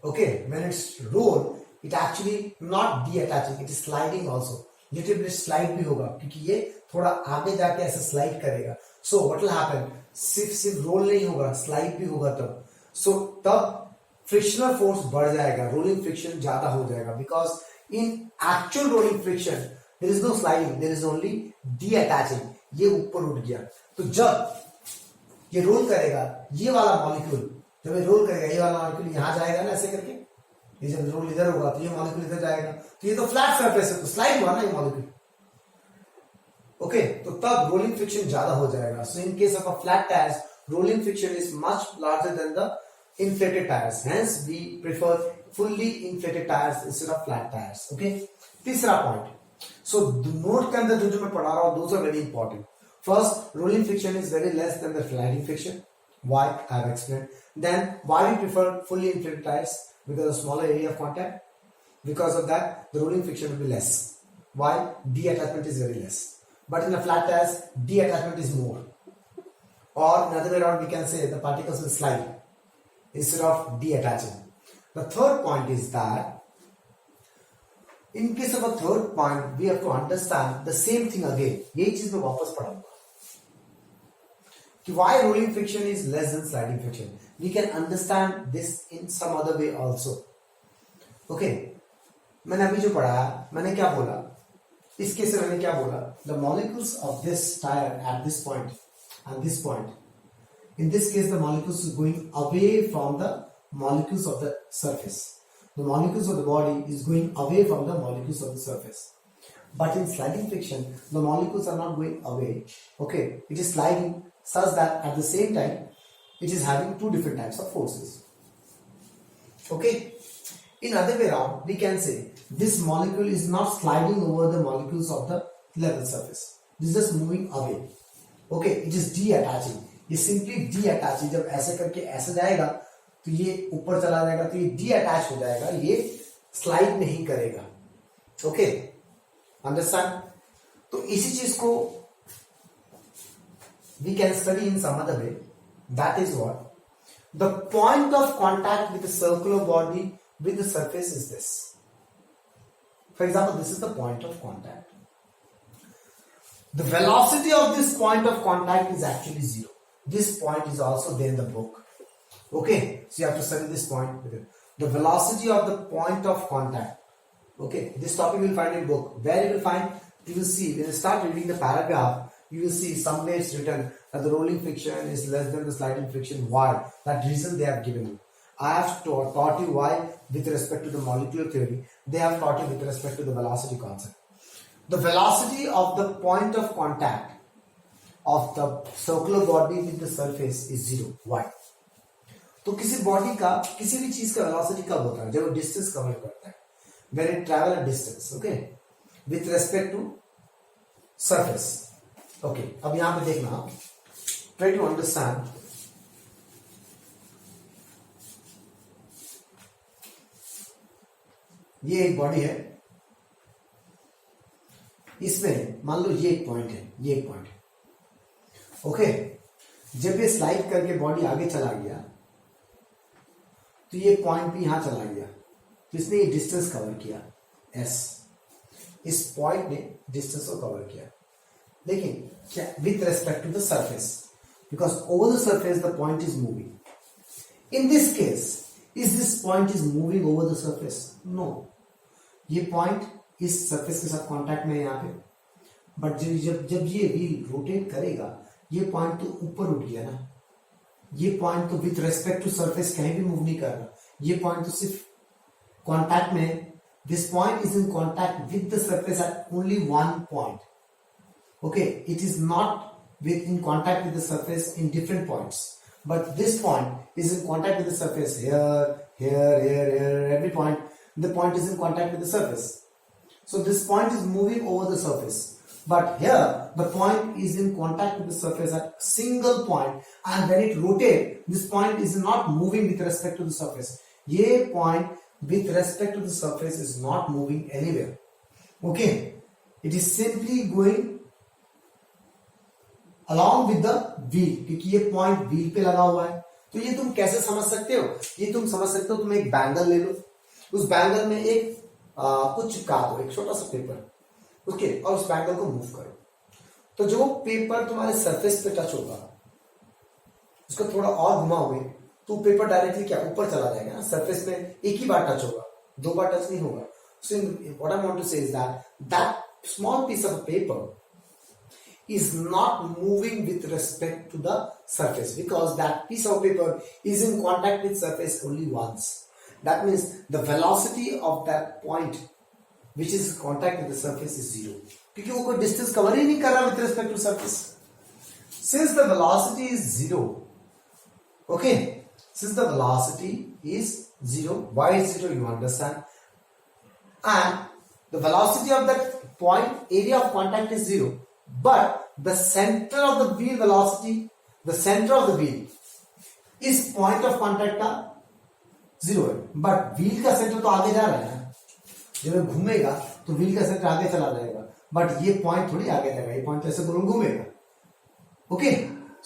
okay, when it's roll it actually not de-attaching, it is sliding also. little bit slide भी होगा क्योंकि ये थोड़ा आगे जाके ऐसे स्लाइड करेगा. so what will happen, सिर्फ रोल नहीं होगा, स्लाइड भी होगा तब. so तब फ्रिक्शनल फोर्स बढ़ जाएगा, रोलिंग फ्रिक्शन ज्यादा हो जाएगा. Because in actual rolling friction there is no sliding, there is only de-attaching. ये ऊपर उठ गया. तो जब ये रोल करेगा, ये वाला मॉलिक्यूल जब ये रोल करेगा, ये वाला मॉलिक्यूल यहां जाएगा ना ऐसे करके, ये जब रोल इधर होगा तो ये मॉलिक्यूल इधर जाएगा. तो ये तो फ्लैट सरफेस है तो स्लाइड हुआ ना ये मॉलिक्यूल. ओके, तो तब रोलिंग फ्रिक्शन ज्यादा हो जाएगा. So in case of a flat tires rolling friction is much larger than the inflated tires. Hence we prefer fully inflated tires instead of flat tires. Okay, तीसरा point. So note के अंदर जो मैं पढ़ा रहा हूं those are very important. First, rolling friction is very less than the sliding friction. Why? I have explained. Then why we prefer fully inflated tires? Because of smaller area of contact. Because of that, the rolling friction will be less. Why? De-attachment is very less. But in a flat tires, de-attachment is more. Or another way around, we can say the particles will slide instead of de-attaching. The third point is that in case of a third point, we have to understand the same thing again. यही चीज मैं वापस पढ़ाऊंगा कि why rolling friction is less than sliding friction. We can understand this in some other way also. Okay, मैंने अभी जो पढ़ाया, मैंने क्या बोला इस केस में, मैंने क्या बोला, the molecules of this tire at this point and this point, in this case the molecules is going away from the molecules of the surface. The molecules of the body is going away from the molecules of the surface. But in sliding friction, the molecules are not going away. Okay, it is sliding such that at the same time it is having two different types of forces. Okay, in other way around, we can say this molecule is not sliding over the molecules of the level surface. It is just moving away. Okay, it is de-attaching. ये simply de-attaching. जब ऐसे करके ऐसे जाएगा तो ये ऊपर चला जाएगा, तो ये de-attach हो जाएगा, ये स्लाइड नहीं करेगा. Okay, understand? तो इसी चीज को we can study in some other way. That is what the point of contact with the circular body with the surface is this. For example, this is the point of contact. The velocity of this point of contact is actually 0. This point is also there in the book. Okay, so you have to study this point with it. The velocity of the point of contact. Okay, this topic you will find in book. Where you will find, you will see when you start reading the paragraph, you will see somewhere it's written that the rolling friction is less than the sliding friction. Why? That reason they have given you. I have taught you why with respect to the molecular theory. They have taught you with respect to the velocity concept. The velocity of the point of contact of the circular body with the surface is 0. Why? तो किसी body का, किसी भी चीज का velocity कब होता है? जब वो डिस्टेंस कवर करता है. When it travel a distance, okay, with respect to surface. Okay, अब यहां पे देखना, try to understand ये एक बॉडी है, इसमें मान लो ये एक पॉइंट है, ये एक पॉइंट है। ओके, जब ये स्लाइड करके बॉडी आगे चला गया तो ये पॉइंट भी यहां चला गया, तो इसने ये डिस्टेंस कवर किया एस, इस पॉइंट ने डिस्टेंस को कवर किया। लेकिन क्या with respect to the surface, because over the surface the point is moving. In this case is this point is moving over the surface? No, ये पॉइंट इस सरफेस के साथ कांटेक्ट में है यहाँ पे, बट जब ये व्हील रोटेट करेगा ये पॉइंट तो ऊपर उठ गया ना, ये पॉइंट तो विथ रेस्पेक्ट टू सरफेस कहीं भी मूव नहीं कर रहा, ये पॉइंट तो सिर्फ कांटेक्ट में है। This point is in contact with the surface at only one point. Okay, it is not with in contact with the surface in different points, but this point is in contact with the surface here, every point the point is in contact with the surface. So this point is moving over the surface, but here the point is in contact with the surface at a single point, and when it rotates this point is not moving with respect to the surface. Ye point with respect to the surface is not moving anywhere. Okay, it is simply going along with the wheel, क्योंकि ये point wheel पे लगा हुआ है। तो ये तुम कैसे समझ सकते हो? ये तुम समझ सकते हो, तुम एक बैंगल ले लो, उस बैंगल में एक कुछ चिपका दो, एक छोटा सा पेपर, ओके, और उस बैंगल को मूव करो, तो जो पेपर तुम्हारे सरफेस पे टच होगा उसको थोड़ा और घुमाओगे तो पेपर डायरेक्टली क्या ऊपर चला जाएगा ना, सरफेस में एक ही बार टच होगा, दो बार टच नहीं होगा। So what I want to say is that small piece of paper is not moving with respect to the surface, because that piece of paper is in contact with surface only once. That means the velocity of that point which is in contact with the surface is zero, क्योंकि वो कोई distance cover ही नहीं कर रहा with respect to surface. Since the velocity is zero, okay, since the velocity is zero, why is zero you understand, and the velocity of that point area of contact is zero, but the center of the wheel velocity, the center of the wheel is point of contact का zero है, but wheel का centre तो आगे जा रहा है ना, जब घूमेगा तो व्हील का सेंटर आगे चला जाएगा, बट ये पॉइंट थोड़ी आगे जाएगा, ये पॉइंट ऐसे गोल घूमेगा। Okay,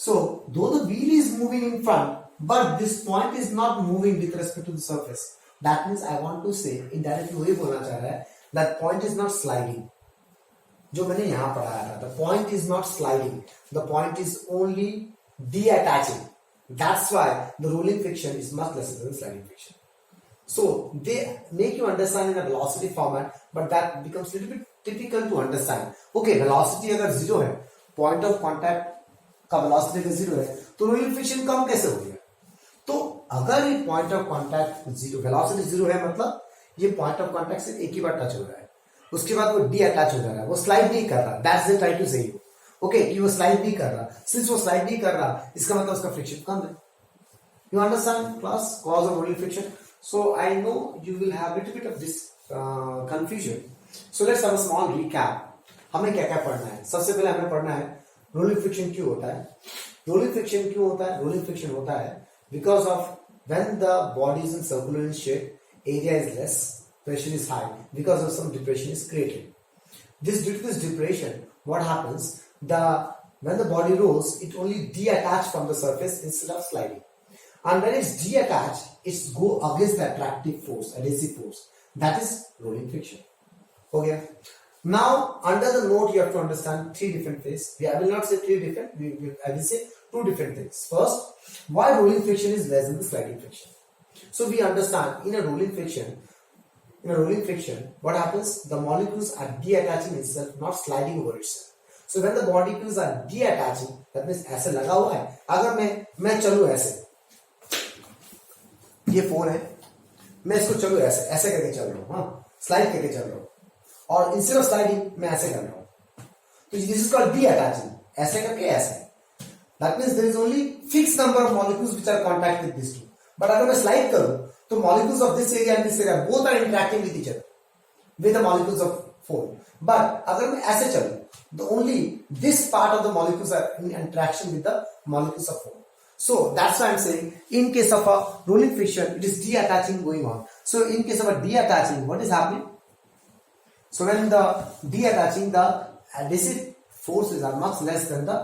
so though the wheel is moving in front, but this point is not moving with respect to the surface. That means I want to say indirectly वही बोलना चाह रहा है, that point is not sliding. जो मैंने यहां पढ़ाया था, the point is not sliding, the point is only deattaching. That's why the rolling friction is much lesser than sliding friction. So they make you understand in a velocity format, but that becomes a little bit difficult to understand. Okay, velocity अगर zero है, point of contact का velocity अगर zero है, तो rolling friction कम कैसे हो गया? तो अगर ये point of contact zero, velocity zero है, मतलब ये point of contact से एक ही बार टच हो रहा है, उसके बाद वो डीअटैच हो जा रहा है, वो स्लाइड नहीं कर रहा। दैट्स द ट्राई टू से यू, ओके, कि वो स्लाइड नहीं कर रहा। सिंस वो स्लाइड नहीं कर रहा, इसका मतलब उसका फ्रिक्शन कम है। You understand class cause of rolling friction? So I know you will have little bit of this confusion, so let's have a small recap. हमें क्या क्या पढ़ना है? सबसे पहले हमें पढ़ना है रोलिंग फ्रिक्शन क्यों होता है। रोलिंग फ्रिक्शन क्यों होता है? रोलिंग फ्रिक्शन होता है because of when the body is in circular shape, area is less, pressure is high, because of some depression is created. Due to this depression, what happens? When the body rolls, it only detach from the surface instead of sliding. And when it's detached, it's go against the attractive force, adhesive force. That is rolling friction. Okay. Now, under the note, you have to understand three different things. I will not say three different. I will say two different things. First, why rolling friction is less than the sliding friction. So we understand in a rolling friction. In a rolling friction, what happens? The molecules are detaching itself, not sliding over itself. So when the molecules are detaching, that means ऐसे लगा हुआ है। अगर मैं चलूं ऐसे, ये phone है, मैं इसको चलूं ऐसे ऐसे करके चल रहा हूँ, हाँ, स्लाइड करके चल रहा हूँ, और इंस्टेड ऑफ स्लाइडिंग मैं ऐसे कर रहा हूँ, तो दिस इज कॉल्ड detaching, ऐसे करके ऐसे। That means there is only fixed number of molecules which are contact with these two. But अगर मैं स्लाइड करूं तो molecules of this area and this area both are interacting with each other with the molecules of phone. But अगर मैं ऐसे चलूं, the only this part of the molecules are in interaction with the molecules of phone. So that's why I'm saying in case of a rolling friction, it is detaching going on. So in case of a deattaching, what is happening? So when the deattaching, the adhesive forces are much less than the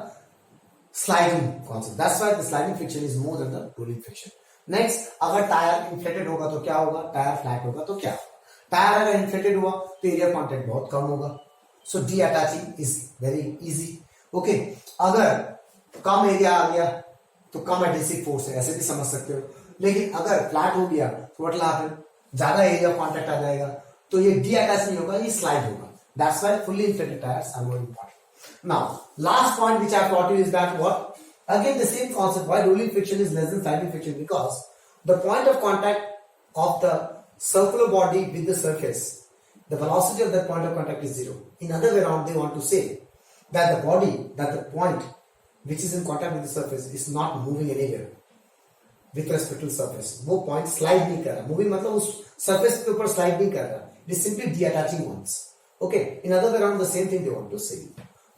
sliding concept. That's why the sliding friction is more than the rolling friction. Next, अगर tyre inflated होगा तो क्या होगा? Tyre flat होगा तो क्या होगा? Tyre अगर इन्फ्लेटेड हुआ तो एरिया कॉन्टैक्ट बहुत कम होगा. सो डीअटैचिंग इज वेरी इजी. ओके, अगर कम एरिया आ गया तो कम एडहेसिव फोर्स है, ऐसे भी समझ सकते हो. लेकिन अगर फ्लैट हो गया तो व्हाट विल हैपन? ज्यादा एरिया कॉन्टैक्ट आ जाएगा तो ये डीअटैच नहीं होगा, ये स्लाइड होगा. That's why fully inflated tyres are more important. Now, last point which I have taught you is that what? Again, the same concept. Why rolling friction is less than sliding friction? Because the point of contact of the circular body with the surface, the velocity of that point of contact is zero. In other way around, they want to say that the body, that the point which is in contact with the surface is not moving anywhere with respect to the surface. वो point slide नहीं कर रहा. Moving मतलब उस surface के ऊपर slide नहीं कर रहा. It is simply deattaching once. Okay. In other way around, the same thing they want to say.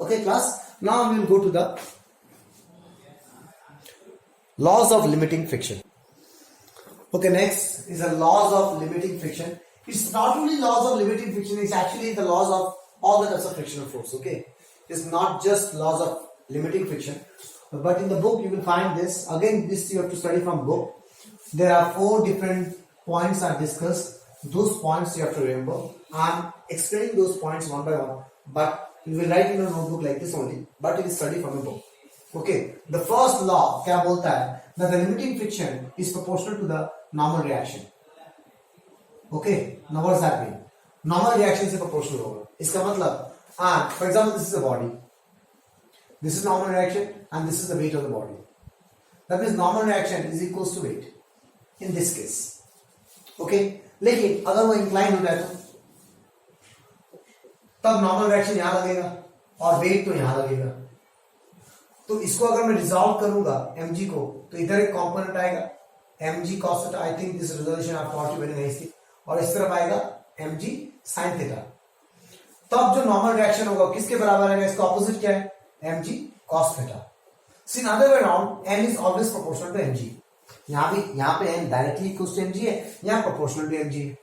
Okay, class. Now we will go to the laws of limiting friction. Okay, next is the laws of limiting friction. It's not only laws of limiting friction, it's actually the laws of all the types of frictional force. Okay, it's not just laws of limiting friction, but in the book you will find this. Again, this you have to study from book. There are 4 different points are discussed. Those points you have to remember. I'm explaining those points one by one, but you will write in a notebook like this only, but you will study from a book. Okay, the first law क्या बोलता है? That the limiting friction is proportional to the normal reaction. Okay, now what does that mean? Normal reaction से proportional होगा. इसका मतलब, for example, this is the body. This is normal reaction and this is the weight of the body. That means normal reaction is equals to weight. In this case, okay. लेकिन अगर वो incline हो जाए तब normal reaction यहां लगेगा और wait तो यहां लगेगा. तो इसको अगर मैं रिजॉल्व करूंगा mg को, तो इधर एक कंपोनेंट आएगा mg cos theta. I think this resolution I taught you very nicely. और इस तरफ आएगा mg sin थीटा. तब जो नॉर्मल रिएक्शन होगा किसके बराबर आएगा? इसका ऑपोजिट क्या है? mg cos theta. In other way around m is always proportional to mg. यहाँ पे m directly equal to mg है, यहाँ प्रोपोर्शनल टू mg है.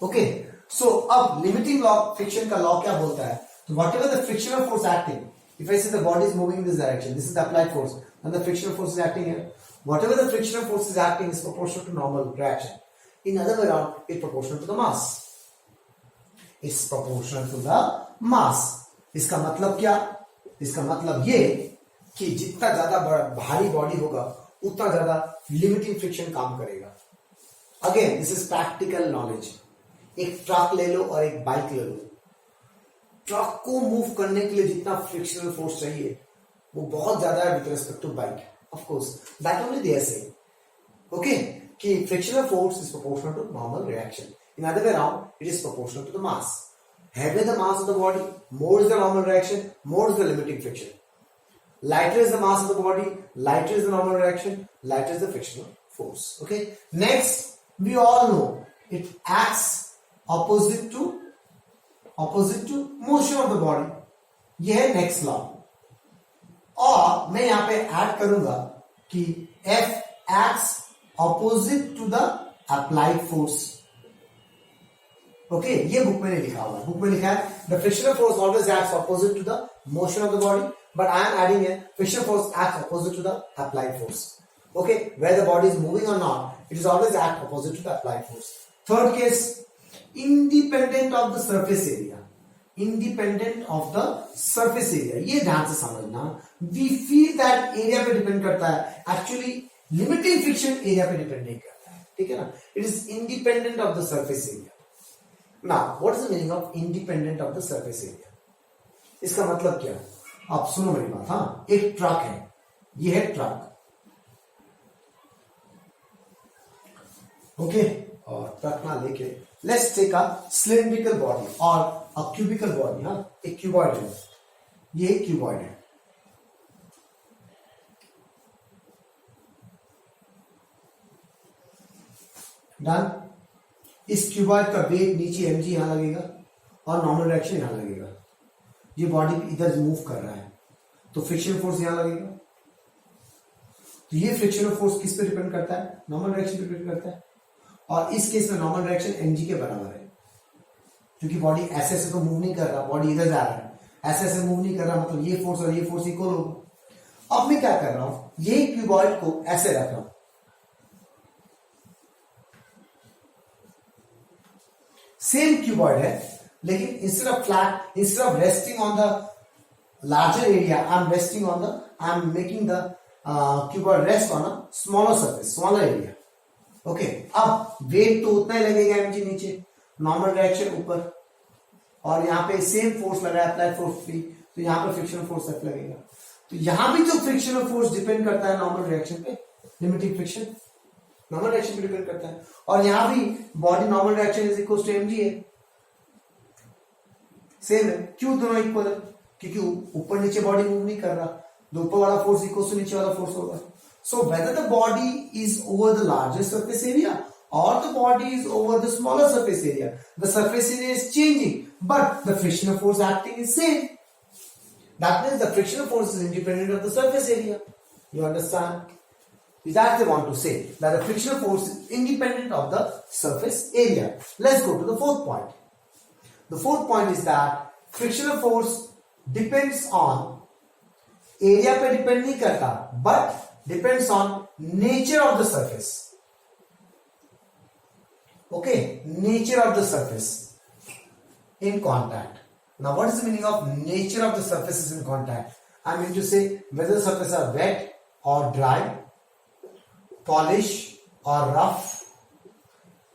ओके, सो अब लिमिटिंग लॉ फ्रिक्शन का लॉ क्या बोलता है? Whatever the frictional force acting, if I say the body is moving in this direction, this is the applied force, and the frictional force is acting here. Whatever the frictional force is acting is proportional to normal reaction. In other way around, it's proportional to the mass. It's proportional to the mass. इसका मतलब क्या? इसका मतलब ये कि जितना ज्यादा भारी बॉडी होगा उतना ज्यादा लिमिटिंग फ्रिक्शन काम करेगा. Again this is practical knowledge. एक ट्रक ले लो और एक बाइक ले लो. ट्रक को मूव करने के लिए जितना फ्रिक्शनल फोर्स चाहिए वो बहुत ज्यादा है with respect to bike. Of course that only they say. Okay, कि frictional force is proportional to normal reaction. In other way around it is proportional to the mass. Heavier the mass of the body, more is the normal reaction, more is the limiting friction. Lighter is the mass of the body, lighter is the normal reaction, lighter is the frictional force. Okay. Next, we all know it acts opposite to motion of the body. यह है next law. और मैं यहां पे add करूंगा कि F acts opposite to the applied force. ओके, ये बुक में नहीं लिखा हुआ. बुक में लिखा है the frictional force always acts opposite to the motion of the body, but I am adding है frictional force acts opposite to the applied force. Okay, where the body is moving और not, it is always act opposite to the applied force. Third case, independent of the surface area. Independent of the surface area, ये ध्यान से समझना. We feel that area पे depend करता है, actually limiting friction area पे depend नहीं करता है. ठीक है ना. It is independent of the surface area. Now, what is the meaning of independent of the surface area? इसका मतलब क्या? आप सुनो मेरी बात. हाँ, एक ट्रक है, ये है ट्रक. ओके, और ट्रक ना लेके let's take a cylindrical body और अ क्यूबिकल बॉडी. हाँ, एक क्यूबॉइड है, ये एक क्यूबॉइड है. डन. इस क्यूबॉइड का वेट नीचे mg यहां लगेगा और नॉर्मल रिएक्शन यहां लगेगा. ये बॉडी इधर मूव कर रहा है तो फ्रिक्शनल फोर्स यहां लगेगा. तो ये फ्रिक्शनल फोर्स किस पे डिपेंड करता है? नॉर्मल रिएक्शन पे डिपेंड करता है. और इस केस में नॉर्मल डायरेक्शन mg के बराबर है, क्योंकि बॉडी ऐसे से तो मूव नहीं कर रहा, बॉडी इधर जा रहा है, ऐसे ऐसे मूव नहीं कर रहा, मतलब ये फोर्स और ये फोर्स इक्वल होगा। अब मैं क्या कर रहा हूं, ये क्यूबॉइड को ऐसे रख रहा हूं, सेम क्यूबॉइड है, लेकिन instead of flat, instead of resting on the larger area, I'm making the cuboid rest on a smaller surface, smaller area. Okay, अब वेट तो उतना ही लगेगा mg नीचे, नॉर्मल डायरेक्शन ऊपर, और यहाँ पे सेम फोर्स लगा है, अप्लाई फोर्स फ्री, तो यहाँ पे फ्रिक्शनल फोर्स F लगेगा। तो यहाँ भी जो फ्रिक्शनल फोर्स डिपेंड करता है नॉर्मल डायरेक्शन पे, लिमिटिंग फ्रिक्शन नॉर्मल डायरेक्शन पे डिपेंड करता है, और यहाँ भी body normal direction is equal to mg है, सेम है। क्यों दोनों इक्वल है? क्योंकि ऊपर नीचे बॉडी मूव नहीं कर रहा, तो ऊपर वाला फोर्स इक्वल टू नीचे वाला फोर्स होगा। So whether the body is over the larger surface area or the body is over the smaller surface area, the surface area is changing, but the frictional force acting is same. That means the frictional force is independent of the surface area. You understand? That they want to say, that the frictional force is independent of the surface area. Let's go to the fourth point. The fourth point is that frictional force depends on area पे depend नहीं करता, but depends on nature of the surface. Okay, nature of the surface in contact. Now, what is the meaning of nature of the surfaces in contact? I mean to say whether the surfaces are wet or dry, polished or rough.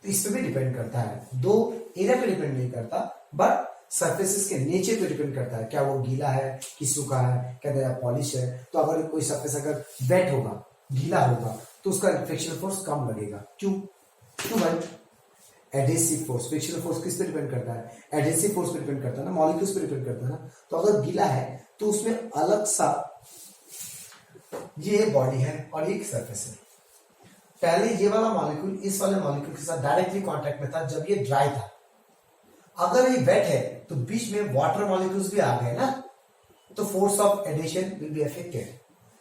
इस पे भी depend करता है, दो area पे depend नहीं करता, but surfaces के नेचर पे डिपेंड करता है, क्या वो गीला है कि सूखा है, क्या पॉलिश है। तो अगर कोई सरफेस अगर वेट होगा, गीला होगा, तो उसका फ्रिक्शनल फोर्स कम लगेगा। क्यों भाई? एडेसिव फोर्स, फ्रिक्शनल फोर्स किस पे डिपेंड करता है? एडेसिव फोर्स पे डिपेंड करता है ना, मॉलिक्यूल्स पे डिपेंड करता है ना। तो अगर गीला है तो उसमें अलग सा, ये बॉडी है और एक सरफेस है, पहले ये वाला मॉलिक्यूल इस वाले मॉलिक्यूल के साथ डायरेक्टली कांटेक्ट में था जब ये ड्राई था। अगर ये वेट है तो बीच में वाटर मॉलिक्यूल्स भी आ गए ना, तो force of adhesion will be affected,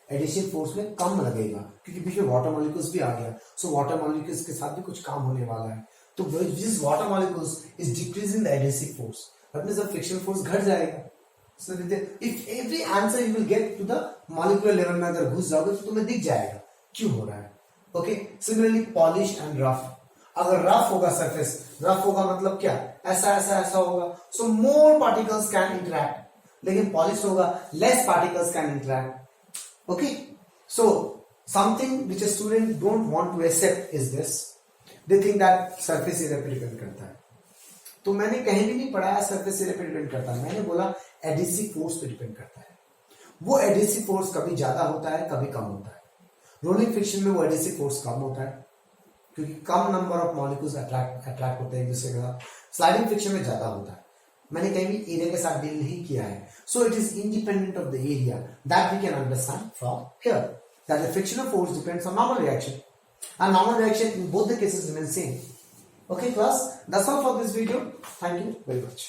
adhesion force में कम लगेगा, क्योंकि बीच में वाटर मॉलिक्यूल्स भी आ गया। सो वाटर मॉलिक्यूल्स के साथ भी कुछ काम होने वाला है, तो जिस water molecules is decreasing the adhesive force, that means the frictional force घट जाएगा। So if every answer you will get to the molecular level में अगर घुस जाओगे तो तुम्हें दिख जाएगा क्यों हो रहा है। Okay, similarly polish and rough, अगर रफ होगा सरफेस, रफ होगा मतलब क्या, ऐसा ऐसा ऐसा होगा, so more particles can interact, लेकिन पॉलिश होगा less particles can interact. Okay, so something which a student don't want to accept is this, they think that surface area पे डिपेंड करता है। तो मैंने कहीं भी नहीं पढ़ाया सरफेस एरिया पे डिपेंड करता है, मैंने बोला एडिसिव फोर्स पे डिपेंड करता है। वो एडिसिव फोर्स कभी ज्यादा होता है, कभी कम होता है। रोलिंग फ्रिक्शन में वो एडिसिव फोर्स कम होता है, क्योंकि कम नंबर ऑफ मॉलिक्यूल्स अट्रैक्ट होते हैं एक दूसरे के साथ। स्लाइडिंग फ्रिक्शन में ज्यादा होता है। मैंने कहीं भी एरिया के साथ डील नहीं किया है, so it is independent of the area, that we can understand from here, that the frictional force depends on normal reaction, and normal reaction in both the cases remains same. Okay class, that's all for this video. Thank you very much.